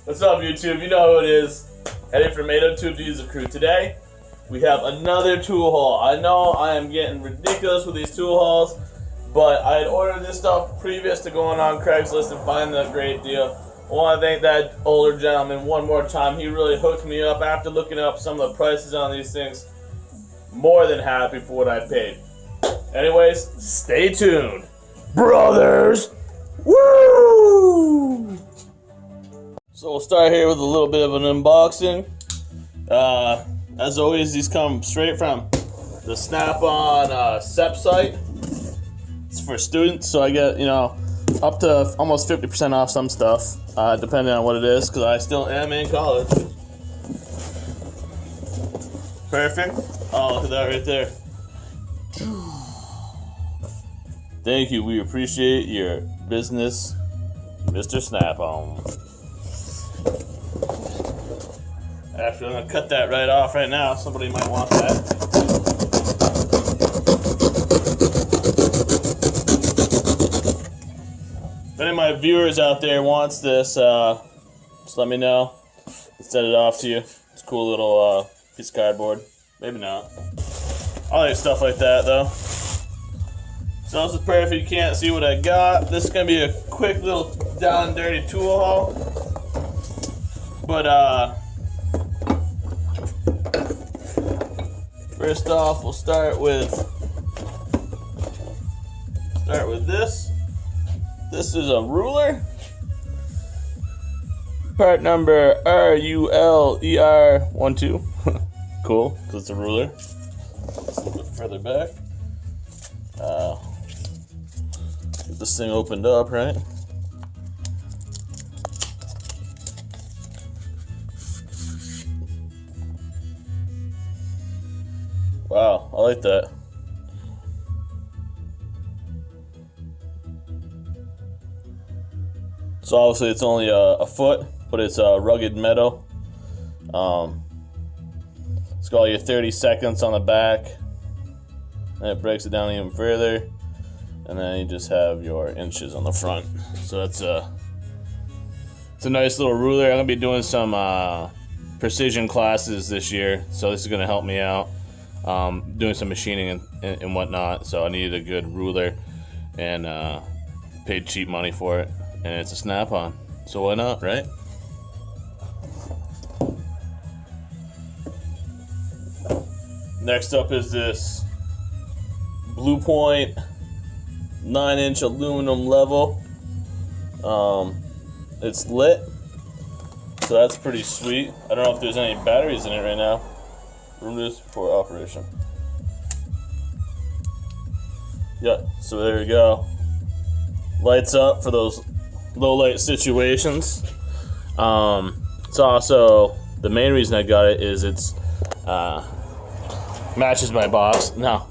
What's up, YouTube? You know who it is. Heading from 802 Diesel Crew. Today, we have another tool haul. I know I am getting ridiculous with these tool hauls, but I had ordered this stuff previous to going on Craigslist and finding a great deal. I want to thank that older gentleman one more time. He really hooked me up after looking up some of the prices on these things. More than happy for what I paid. Anyways, stay tuned, brothers. Woo! So we'll start here with a little bit of an unboxing. As always, these come straight from the Snap-on SEP site. It's for students, so I get, up to almost 50% off some stuff, depending on what it is, because I still am in college. Perfect. Oh, look at that right there. Thank you. We appreciate your business, Mr. Snap-on. Actually, I'm going to cut that right off right now. Somebody might want that. If any of my viewers out there wants this, just let me know. I'll send it off to you. It's a cool little piece of cardboard. Maybe not. I like stuff like that, though. So this is perfect. You can't see what I got. This is going to be a quick little down and dirty tool haul. But, first off, we'll start with this. This is a ruler. Part number RULER12. Cool, because it's a ruler. It's a little bit further back. Get this thing opened up, right? Wow, I like that. So obviously it's only a foot, but it's rugged metal. It's got all your 30 seconds on the back, and it breaks it down even further, and then you just have your inches on the front. So it's a nice little ruler. I'm gonna be doing some precision classes this year, so this is gonna help me out. Doing some machining and whatnot, so I needed a good ruler, and paid cheap money for it, and it's a Snap-on, so why not, right? Next up is this Blue Point 9-inch aluminum level. It's lit, so that's pretty sweet. I don't know if there's any batteries in it right now. Room this for operation. Yeah, so there you go. Lights up for those low light situations. It's also, the main reason I got it is it's matches my box. No,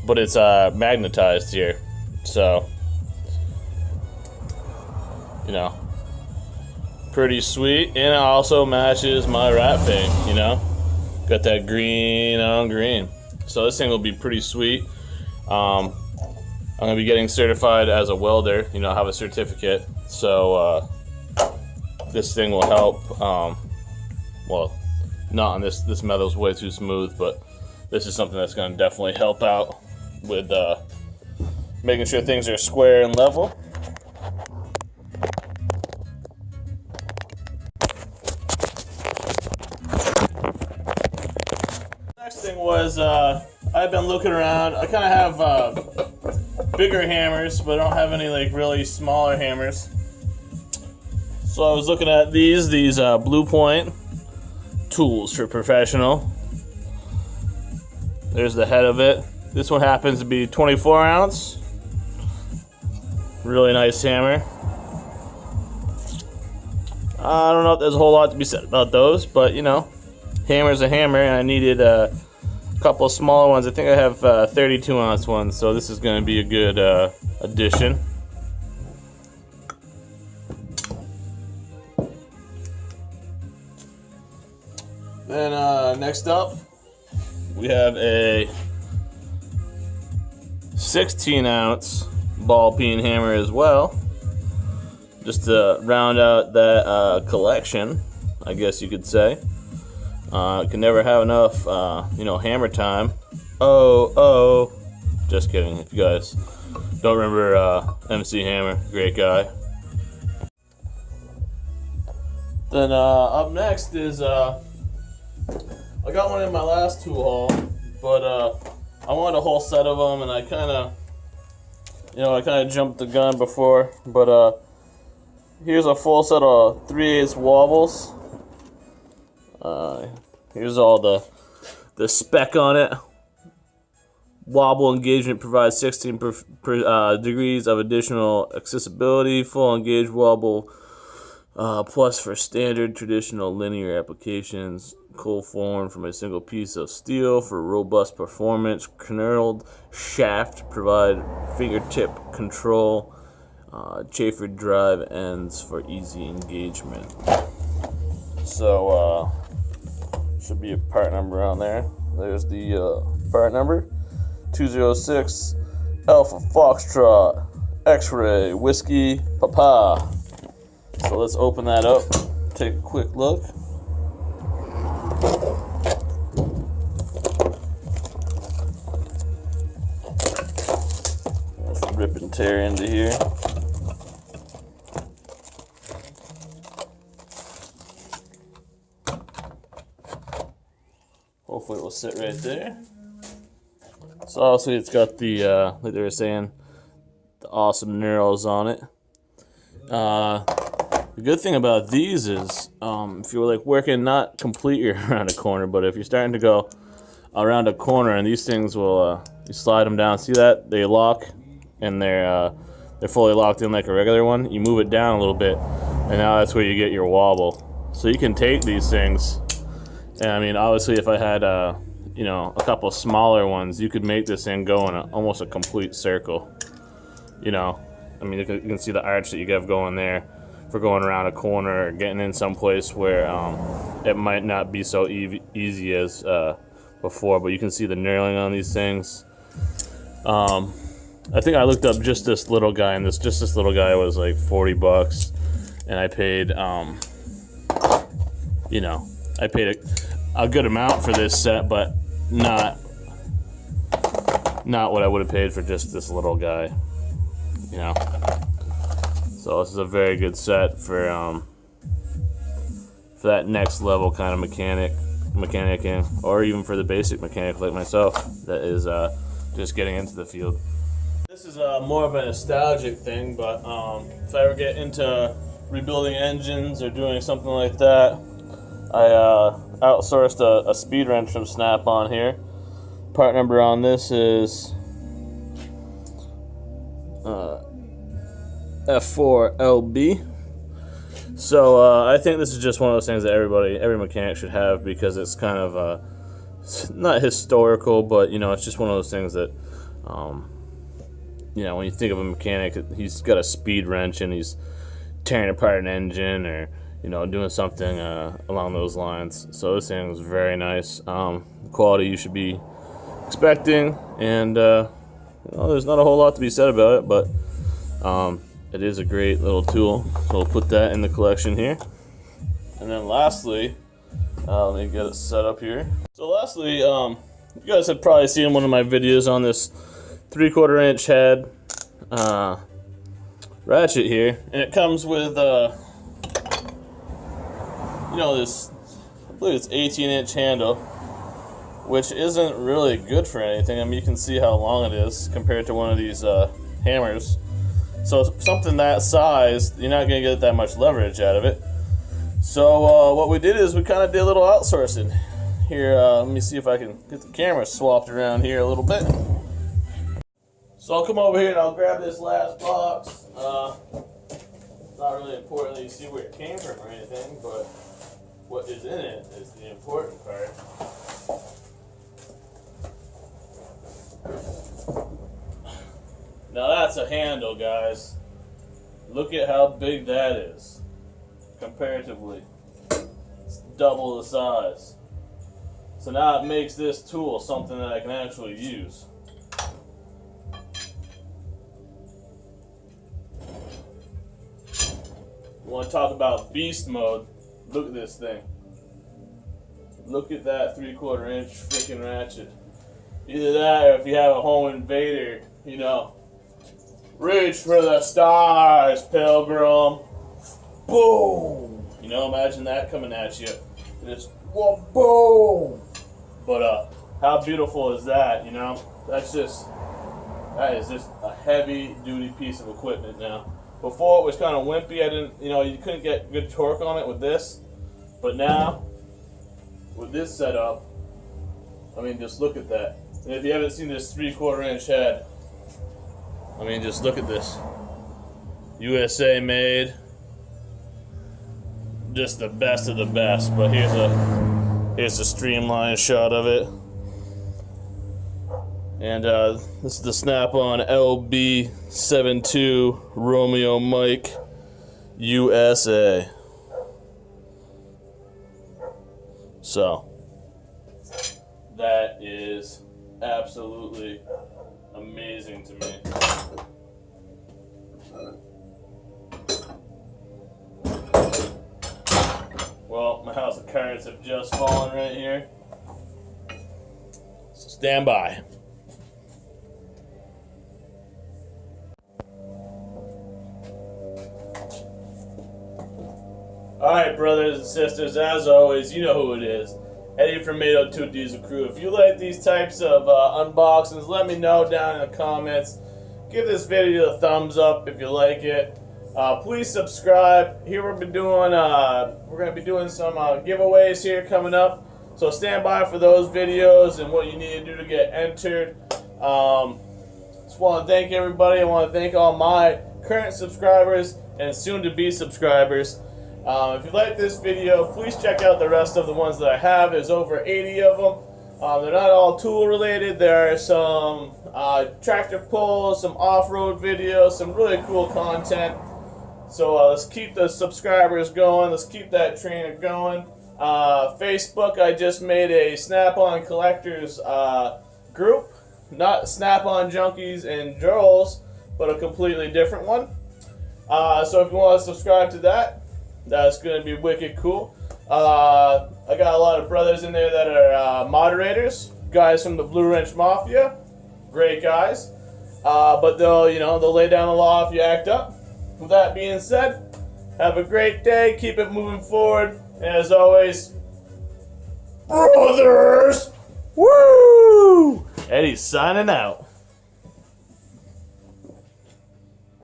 but it's magnetized here, so pretty sweet, and it also matches my wrap thing. Got that green on green. So this thing will be pretty sweet. I'm going to be getting certified as a welder. I have a certificate. So this thing will help. Well, not on this metal's way too smooth, but this is something that's going to definitely help out with making sure things are square and level. Thing was I've been looking around. I kind of have bigger hammers, but I don't have any really smaller hammers. So I was looking at these Blue Point tools for professional. There's the head of it. This one happens to be 24 ounce. Really nice hammer. I don't know if there's a whole lot to be said about those, but hammer's a hammer, and I needed a couple of smaller ones. I think I have 32 ounce ones, so this is going to be a good addition. Then next up, we have a 16 ounce ball peen hammer as well. just to round out that collection, I guess you could say. Can never have enough, hammer time. Oh, just kidding. If you guys don't remember MC Hammer, great guy. Then up next is I got one in my last tool haul, but I wanted a whole set of them, and I kind of jumped the gun before. But here's a full set of 3/8 wobbles. Here's all the spec on it. Wobble engagement provides 16 degrees of additional accessibility. Full engaged wobble plus for standard traditional linear applications. Cold formed from a single piece of steel for robust performance. Knurled shaft provide fingertip control. Chamfered drive ends for easy engagement. So should be a part number on there. There's the part number. 206 Alpha Foxtrot X-Ray Whiskey Papa. So let's open that up, take a quick look. Let's rip and tear into here. Hopefully it will sit right there. So obviously it's got the, like they were saying, the awesome knurls on it. The good thing about these is, if you're like working not completely around a corner, but if you're starting to go around a corner, and these things will, you slide them down. See that? They lock, and they're fully locked in like a regular one. You move it down a little bit, and now that's where you get your wobble. So you can take these things, and I mean, obviously, if I had a couple smaller ones, you could make this thing go in almost a complete circle. I mean, you can see the arch that you have going there for going around a corner or getting in some place where it might not be so easy as before, but you can see the knurling on these things. I think I looked up just this little guy, and this little guy was like $40, and I paid, I paid a good amount for this set, but not what I would have paid for just this little guy. So this is a very good set for that next level kind of mechanicking, or even for the basic mechanic like myself that is just getting into the field. This is more of a nostalgic thing, but if I ever get into rebuilding engines or doing something like that, I outsourced a speed wrench from Snap-on here. Part number on this is F4LB. So I think this is just one of those things that every mechanic should have, because it's kind of not historical, but it's just one of those things that when you think of a mechanic, he's got a speed wrench and he's tearing apart an engine or doing something along those lines. So this thing is very nice. Quality you should be expecting, and there's not a whole lot to be said about it, but it is a great little tool. So we'll put that in the collection here. And then lastly, let me get it set up here. So lastly, you guys have probably seen one of my videos on this 3/4 inch head ratchet here, and it comes with this, I believe it's 18-inch handle, which isn't really good for anything. I mean, you can see how long it is compared to one of these hammers. So something that size, you're not going to get that much leverage out of it. So what we did is we kind of did a little outsourcing. Here, let me see if I can get the camera swapped around here a little bit. So I'll come over here and I'll grab this last box. It's not really important that you see where it came from or anything, but what is in it is the important part. Now that's a handle, guys. Look at how big that is. Comparatively, it's double the size. So now it makes this tool something that I can actually use. want to talk about beast mode, look at this thing. Look at that 3/4 inch freaking ratchet. Either that, or if you have a home invader, you know, reach for the stars, Pilgrim. Boom! You know, imagine that coming at you. Just, whoa, boom! But how beautiful is that? You know, that is just a heavy duty piece of equipment now. Before it was kind of wimpy. You couldn't get good torque on it with this. But now, with this setup, I mean, just look at that. And if you haven't seen this 3/4 inch head, I mean, just look at this. USA made. Just the best of the best. But here's a streamlined shot of it. And this is the Snap-on LB72 Romeo Mike USA. So, that is absolutely amazing to me. Well, my house of cards have just fallen right here. So stand by. Alright, brothers and sisters, as always, you know who it is. Eddie from 802 Diesel Crew. If you like these types of unboxings, let me know down in the comments. Give this video a thumbs up if you like it. Please subscribe. Here we're going to be doing some giveaways here coming up. So stand by for those videos and what you need to do to get entered. Just want to thank everybody. I want to thank all my current subscribers and soon-to-be subscribers. If you like this video, please check out the rest of the ones that I have. There's over 80 of them. They're not all tool related. There are some tractor pulls, some off-road videos, some really cool content. So let's keep the subscribers going. Let's keep that trainer going. Facebook, I just made a Snap-on Collectors group. Not Snap-on Junkies and Joels, but a completely different one. So if you want to subscribe to that, that's going to be wicked cool. I got a lot of brothers in there that are moderators, guys from the Blue Wrench Mafia, great guys. But they'll lay down the law if you act up. With that being said, have a great day, keep it moving forward, and as always, brothers, woo! Eddie's signing out.